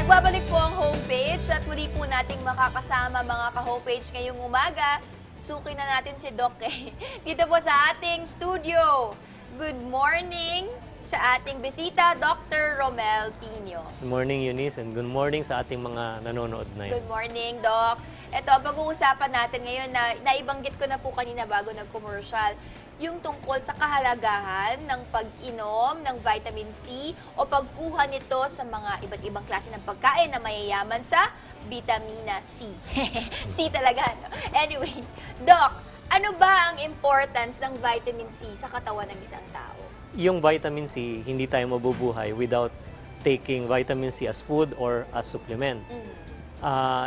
Nagbabalik po ang homepage at muli po nating makakasama mga ka-homepage ngayong umaga. Suki na natin si Doc dito po sa ating studio. Good morning sa ating bisita, Dr. Romel Pino. Good morning, Eunice, and good morning sa ating mga nanonood na yun. Good morning, Doc. Ito, ang pag-uusapan natin ngayon na naibanggit ko na po kanina bago nag-commercial, yung tungkol sa kahalagahan ng pag-inom ng vitamin C o pagkuha nito sa mga iba't ibang klase ng pagkain na mayayaman sa vitamina C. C talaga, no? Anyway, Doc, ano ba ang importance ng vitamin C sa katawan ng isang tao? Yung vitamin C, hindi tayo mabubuhay without taking vitamin C as food or as supplement.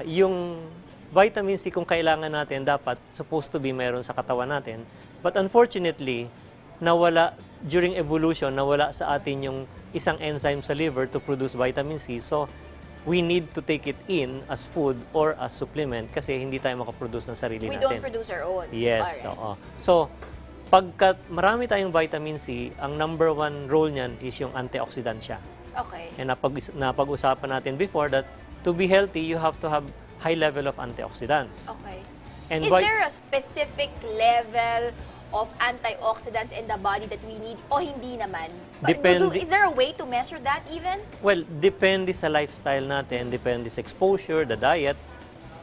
Yung vitamin C, kung kailangan natin, dapat supposed to be meron sa katawan natin. But unfortunately, nawala during evolution, nawala sa atin yung isang enzyme sa liver to produce vitamin C. So, we need to take it in as food or as supplement kasi hindi tayo makaproduce ng sarili natin. We don't produce our own. Yes, Alright. oo. So, pagka marami tayong vitamin C, ang number one role niyan is yung antioxidant siya. Okay. And napag-usapan natin before that to be healthy, you have to have high level of antioxidants. Okay. And Is there a specific level of antioxidants in the body that we need o hindi naman? Depende. Is there a way to measure that even? Well, depende sa lifestyle natin, depende sa exposure, the diet,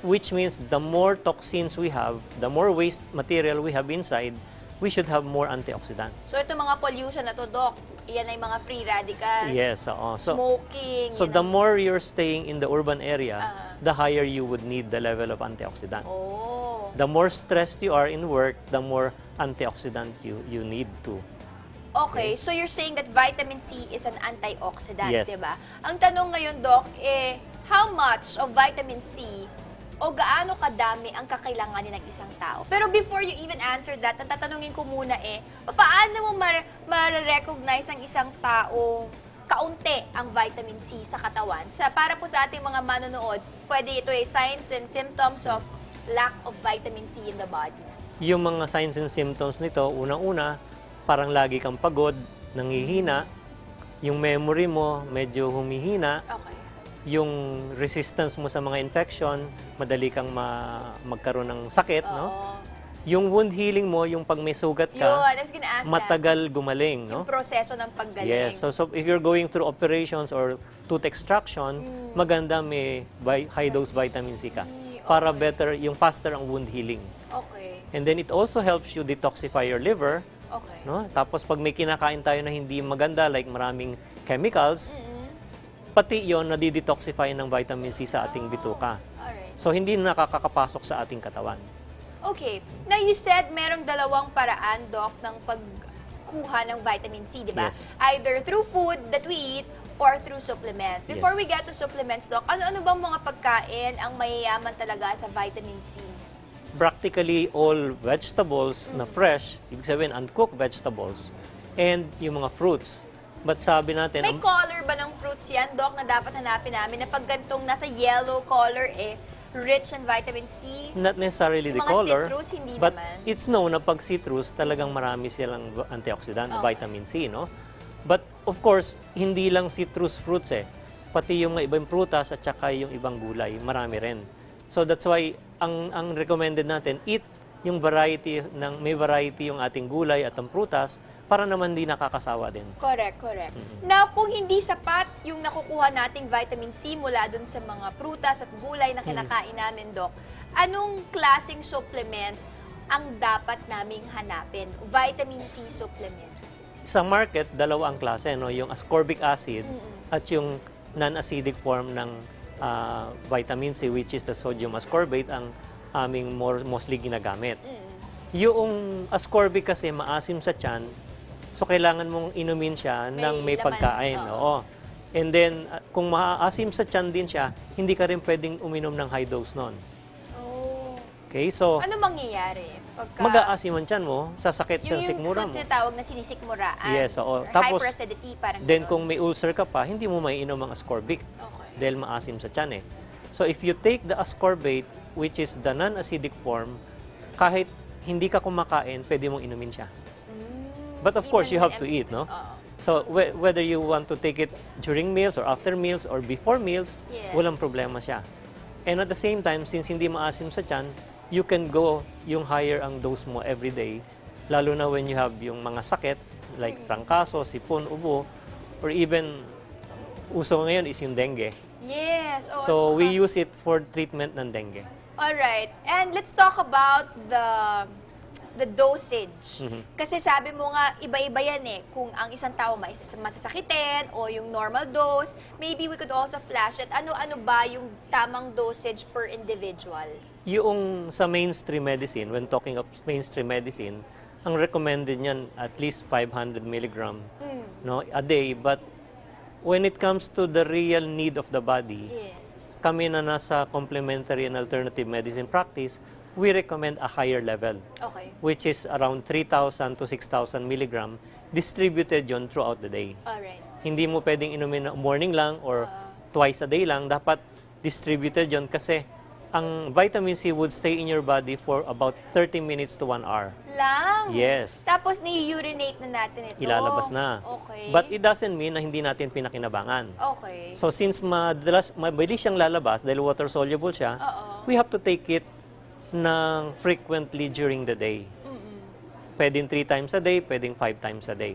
which means the more toxins we have, the more waste material we have inside, we should have more antioxidant. So ito mga pollution na to, Doc, iyan ay mga free radicals. Yes, oo. So, Smoking. so the more you're staying in the urban area, the higher you would need the level of antioxidant. Oh. The more stressed you are in work, the more antioxidant you need to. Okay, so you're saying that vitamin C is an antioxidant, Yes. di ba? Ang tanong ngayon, Doc, how much of vitamin C o gaano kadami ang kakailanganin ng isang tao? Pero before you even answer that, ang tatanungin ko muna paano mo ma-recognize ang isang taong kaunti ang vitamin C sa katawan? Para po sa ating mga manonood, pwede ito signs and symptoms of lack of vitamin C in the body. Yung mga signs and symptoms nito, unang-una, parang lagi kang pagod, nanghihina, yung memory mo medyo humihina, Okay. yung resistance mo sa mga infection, madali kang magkaroon ng sakit, no? Oo. Yung wound healing mo, yung pag may sugat Yun, ka, I was gonna ask that. matagal gumaling, no? Yung proseso ng paggaling. Yes, so if you're going through operations or tooth extraction, maganda may high-dose vitamin C ka para better, yung faster ang wound healing. Okay. And then it also helps you detoxify your liver, Okay. no? Tapos pag may kinakain tayo na hindi maganda, like maraming chemicals, pati yon nadidetoxify ng vitamin C sa ating bituka. Alright. So hindi nakakapasok sa ating katawan. Okay. Now, you said merong dalawang paraan, Doc, ng pagkuha ng vitamin C, di ba? Yes. Either through food that we eat or through supplements. Before we get to supplements, Doc, ano-ano bang mga pagkain ang mayayaman talaga sa vitamin C? Practically all vegetables na fresh, ibig sabihin uncooked vegetables, and yung mga fruits. But sabi natin, May color ba ng fruits yan, Doc, na dapat hanapin namin na pag gantong nasa yellow color, rich in vitamin C? not necessarily the Yung mga color, citrus, hindi but naman. it's known na pag citrus, talagang marami silang antioxidant, vitamin C, no? But of course, hindi lang citrus fruits pati yung mga ibang prutas at saka yung ibang gulay, marami rin. So that's why ang recommended natin, eat yung may variety yung ating gulay at ang prutas para naman di nakakasawa din. Correct, correct. Now, kung hindi sapat yung nakukuha nating vitamin C mula dun sa mga prutas at gulay na kinakain namin, Doc, anong klaseng supplement ang dapat naming hanapin? Vitamin C supplement. Sa market, dalawa ang klase, no? Yung ascorbic acid at yung non-acidic form ng vitamin C, which is the sodium ascorbate, ang aming mostly ginagamit. Yung ascorbic kasi maasim sa tiyan, so kailangan mong inumin siya ng may laman. pagkain. Oo. And then, kung maasim sa tiyan din siya, hindi ka rin pwedeng uminom ng high dose nun. Oh. Okay, so Ano mangyayari? Pagka, mag-aasim ang tiyan mo, sasakit sa yung sikmura mo. tinatawag na sinisikmuraan. Yes, oo. Or Tapos, hyperacidity, parang then gano'n. kung may ulcer ka pa, hindi mo maiinom ang ascorbic Okay. dahil maasim sa tiyan So if you take the ascorbate, which is the non-acidic form, kahit hindi ka kumakain, pwede mong inumin siya. But of course, you have to eat, no? So, whether you want to take it during meals or after meals or before meals, Yes. walang problema siya. And at the same time, since hindi maasim sa tiyan, you can go yung higher ang dose mo every day, lalo na when you have yung mga sakit, like trangkaso, sipon, ubo, or even, uso ngayon is yung dengue. Yes. Oh, So, at we saka- use it for treatment ng dengue. Alright. And let's talk about the dosage. Kasi sabi mo nga, iba-iba yan eh. Kung ang isang tao masasakitin o yung normal dose, maybe we could also flash it. Ano ba yung tamang dosage per individual? Yung sa mainstream medicine, when talking of mainstream medicine, ang recommended niyan at least 500 milligram no, a day. But when it comes to the real need of the body, Yes. kami na nasa complementary and alternative medicine practice, we recommend a higher level, Okay. which is around 3,000 to 6,000 milligram, distributed yon throughout the day. Alright. Hindi mo pwedeng inumin na morning lang or twice a day lang. Dapat distributed yon kasi ang vitamin C would stay in your body for about 30 minutes to 1 hour. Lang? Yes. Tapos ni-urinate na natin ito? Ilalabas na. Okay. But it doesn't mean na hindi natin pinakinabangan. Okay. So since mabilis siyang lalabas dahil water soluble siya, Oo. we have to take it ng frequently during the day. Pwedeng 3 times a day, pwedeng 5 times a day.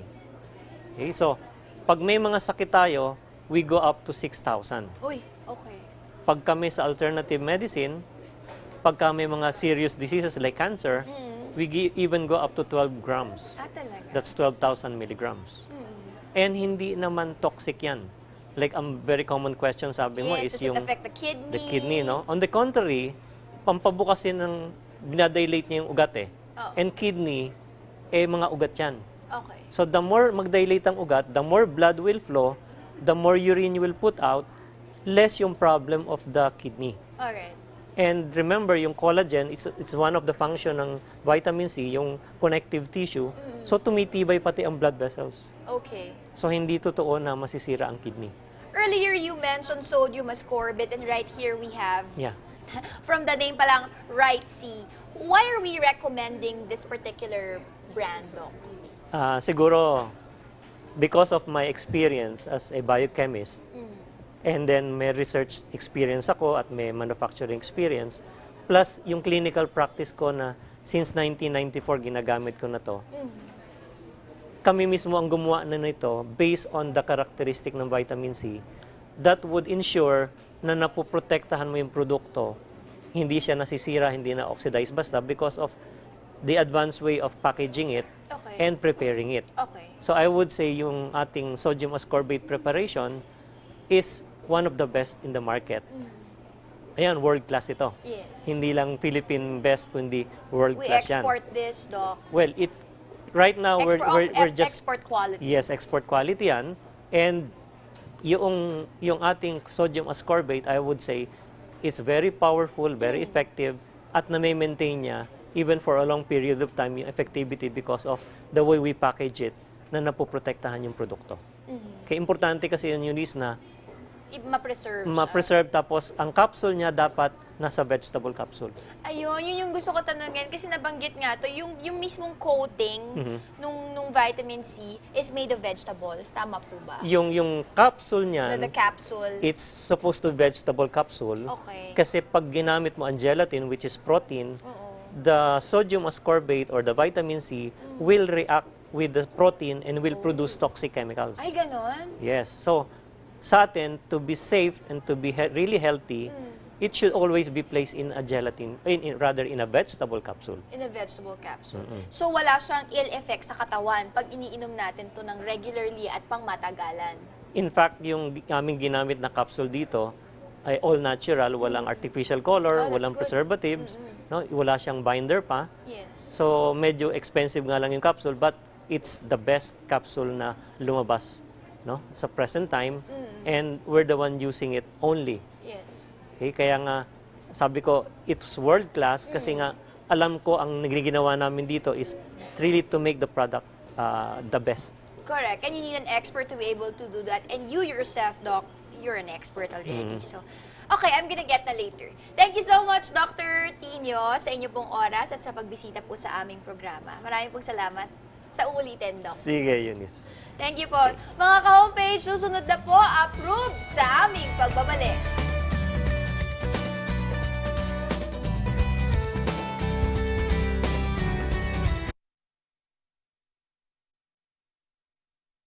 Okay, so pag may mga sakit tayo, we go up to 6,000. Uy, okay. Pag kami sa alternative medicine, pagka may mga serious diseases like cancer, we even go up to 12 grams. Ah, talaga? That's 12,000 milligrams. And hindi naman toxic yan. Like, a very common question sabi mo Yes, is does it yung affect the kidney? no? On the contrary, pampabukas yun ng, binadilate niya yung ugat eh. Oo. And kidney, mga ugat yan. Okay. So, the more magdilate ang ugat, the more blood will flow, the more urine you will put out, less yung problem of the kidney. Alright. And remember, yung collagen, it's one of the function ng vitamin C, yung connective tissue. So, tumitibay pati ang blood vessels. Okay. So, hindi totoo na masisira ang kidney. Earlier, you mentioned sodium ascorbate, and right here we have, Yeah. from the name palang, Right C. Why are we recommending this particular brand, Doc? Siguro, because of my experience as a biochemist, and then may research experience ako at may manufacturing experience, plus yung clinical practice ko na since 1994 ginagamit ko na to, kami mismo ang gumawa na nito based on the characteristic ng vitamin C that would ensure na napoprotektahan mo yung produkto, hindi siya nasisira, hindi na oxidize basta because of the advanced way of packaging it Okay. and preparing it. Okay. So I would say yung ating sodium ascorbate preparation is one of the best in the market. Ayan, world class ito. Yes. Hindi lang Philippine best, kundi world We class yan. export this, Doc. Well, right now we're just export quality. yes, export quality yan. And yung ating sodium ascorbate, I would say, is very powerful, very effective, at na-maintain niya even for a long period of time yung effectivity because of the way we package it na napoprotektahan yung produkto. Kaya importante kasi yun, Eunice, na Ma-preserve siya. ma-preserve tapos ang capsule niya dapat nasa vegetable capsule. Ayun, yun yung gusto ko tanungin kasi nabanggit nga to, yung mismong coating nung vitamin C is made of vegetables. Tama po ba? Yung capsule niyan, The capsule. it's supposed to vegetable capsule. Okay. Kasi pag ginamit mo ang gelatin, which is protein, Oo. the sodium ascorbate or the vitamin C will react with the protein and will produce toxic chemicals. Ay, ganon? Yes. So, sa atin, to be safe and to be really healthy, it should always be placed in a gelatin, rather in a vegetable capsule. In a vegetable capsule. So, wala siyang ill effect sa katawan pag iniinom natin to ng regularly at pangmatagalan. In fact, yung aming ginamit na capsule dito ay all natural, walang artificial color, Oh, that's walang good. preservatives, no? Wala siyang binder pa. Yes. So, medyo expensive nga lang yung capsule, but it's the best capsule na lumabas, no? Sa present time, and we're the one using it only. Yes. Okay? Kaya nga, sabi ko, it's world class kasi nga, alam ko ang nagiginawa namin dito is really to make the product the best. Correct. And you need an expert to be able to do that. And you yourself, Doc, you're an expert already. So, okay, I'm gonna get na later. Thank you so much, Dr. Tino, sa inyo pong oras at sa pagbisita po sa aming programa. Maraming pong salamat. sa uulitin, Doc. Sige, Eunice. Thank you po. Mga ka-homepage, susunod na po, approve sa aming pagbabalik.